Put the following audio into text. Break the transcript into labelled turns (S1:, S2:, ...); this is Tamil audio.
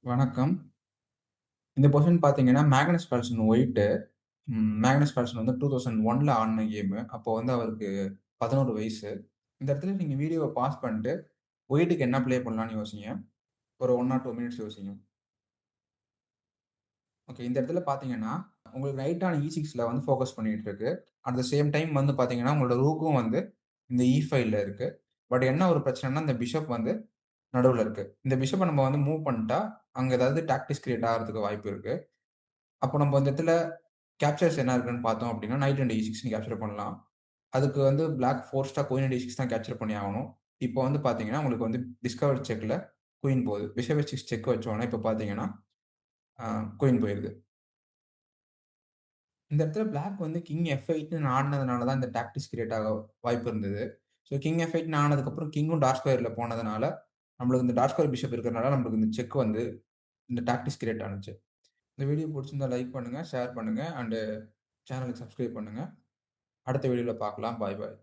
S1: வணக்கம். இந்த பொசிஷன் பார்த்தீங்கன்னா, Magnus Carlsen white. Magnus Carlsen வந்து 2001ல ஆடுன கேமு. அப்போ வந்து அவருக்கு 11 வயசு. இந்த இடத்துல நீங்க வீடியோவ பாஸ் பண்ணிட்டு, ஒயிட்டுக்கு என்ன ப்ளே பண்ணலாம்னு யோசிங்க. ஒரு 1 ஆர் 2 மினிட்ஸ் யோசிங்க. ஓகே. இந்த இடத்துல பார்த்தீங்கன்னா, உங்களுக்கு ரைட்டான E6ல வந்து ஃபோக்கஸ் பண்ணிட்டு இருக்கு. அட் த சேம் டைம் வந்து பார்த்தீங்கன்னா, உங்களோட ரூக்கும் வந்து இந்த E5ல இருக்கு. பட் என்ன ஒரு பிரச்சனைன்னா, இந்த பிஷப் வந்து நடுவுல இருக்கு. இந்த பிஷப்ப நம்ம வந்து மூவ் பண்ணிட்டா, அங்க ஏதாவது டாக்டிக்ஸ் கிரியேட் ஆகுறதுக்கு வாய்ப்பு இருக்கு. அப்போ நம்ம இந்த இடத்துல கேப்சர்ஸ் என்ன இருக்குன்னு பார்த்தோம் அப்படின்னா, நைட் அண்ட் E6 கேப்சர் பண்ணலாம். அதுக்கு வந்து பிளாக் ஃபோர்ஸ்ட்டா குயின் அண்ட் E6 தான் கேப்சர் பண்ணி ஆகணும். இப்போ வந்து பார்த்தீங்கன்னா, உங்களுக்கு வந்து டிஸ்கவர் செக்ல குயின் போகுது. பிஷப் H6 செக் வச்சோனே இப்போ பார்த்தீங்கன்னா, அ குயின் போயிருது. இந்த இடத்துல பிளாக் வந்து கிங் F8ன்னு ஆடுனதுனால தான் இந்த டாக்டிக்ஸ் கிரியேட் ஆக வாய்ப்பு இருந்தது. ஸோ கிங் F8ன்னு ஆனதுக்கப்புறம் கிங்கும் டார்க் ஸ்கொயர்ல போனதுனால, நம்மளுக்கு இந்த டார்க் ஸ்கொயர் பிஷப் இருக்கிறனால நம்மளுக்கு இந்த செக் வந்து இந்த டாக்டிக்ஸ் கிரியேட் ஆனுச்சு. இந்த வீடியோ புடிச்சிருந்தா லைக் பண்ணுங்க, ஷேர் பண்ணுங்க அண்ட் சேனலுக்கு சப்ஸ்கிரைப் பண்ணுங்க. அடுத்த வீடியோல பார்க்கலாம். பாய் பாய்.